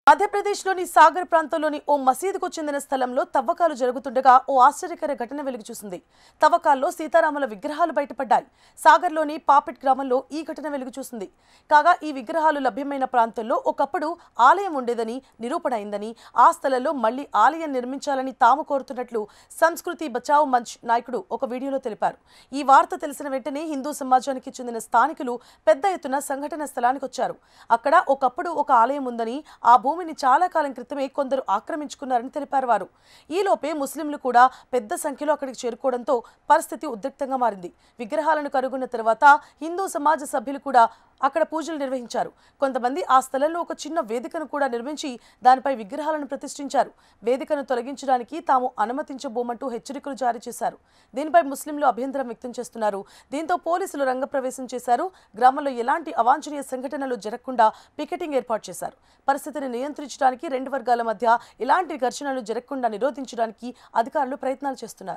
మధ్యప్రదేశ్లోని సాగర్ ప్రాంతంలోని ఓ మసీదుకు చెందిన స్థలంలో తవ్వకాలు జరుగుతుండగా ఓ ఆశ్చర్యకర ఘటన వెలుగు చూసింది. తవ్వకాల్లో సీతారాముల విగ్రహాలు బయటపడ్డాయి. సాగర్లోని పాపిట్ గ్రామంలో ఈ ఘటన వెలుగు చూసింది. కాగా ఈ విగ్రహాలు లభ్యమైన ప్రాంతంలో ఒకప్పుడు ఆలయం ఉండేదని నిరూపణ అయిందని, ఆ స్థలంలో మళ్లీ ఆలయం నిర్మించాలని తాము కోరుతున్నట్లు సంస్కృతి బచావ్ మంచ్ నాయకుడు ఒక వీడియోలో తెలిపారు. ఈ వార్త తెలిసిన వెంటనే హిందూ సమాజానికి చెందిన స్థానికులు పెద్ద ఎత్తున సంఘటన స్థలానికి వచ్చారు. అక్కడ ఒకప్పుడు ఒక ఆలయం ఉందని, ఆ భూమిని చాలా కాలం క్రితమే కొందరు ఆక్రమించుకున్నారని తెలిపారు వారు. ఈలోపే ముస్లింలు కూడా పెద్ద సంఖ్యలో అక్కడికి చేరుకోవడంతో పరిస్థితి ఉద్రిక్తంగా మారింది. విగ్రహాలను కనుగొన్న తర్వాత హిందూ సమాజ సభ్యులు కూడా అక్కడ పూజలు నిర్వహించారు. కొంతమంది ఆ స్థలంలో ఒక చిన్న వేదికను కూడా నిర్మించి దానిపై విగ్రహాలను ప్రతిష్ఠించారు. వేదికను తొలగించడానికి తాము అనుమతించబోమంటూ హెచ్చరికలు జారీ చేశారు. దీనిపై ముస్లింలు అభ్యంతరం వ్యక్తం చేస్తున్నారు. దీంతో పోలీసులు రంగప్రవేశం చేశారు. గ్రామంలో ఎలాంటి అవాంఛనీయ సంఘటనలు జరగకుండా పికెటింగ్ ఏర్పాటు చేశారు. పరిస్థితిని నియంత్రించడానికి రెండు వర్గాల మధ్య ఎలాంటి ఘర్షణలు జరగకుండా నిరోధించడానికి అధికారులు ప్రయత్నాలు చేస్తున్నారు.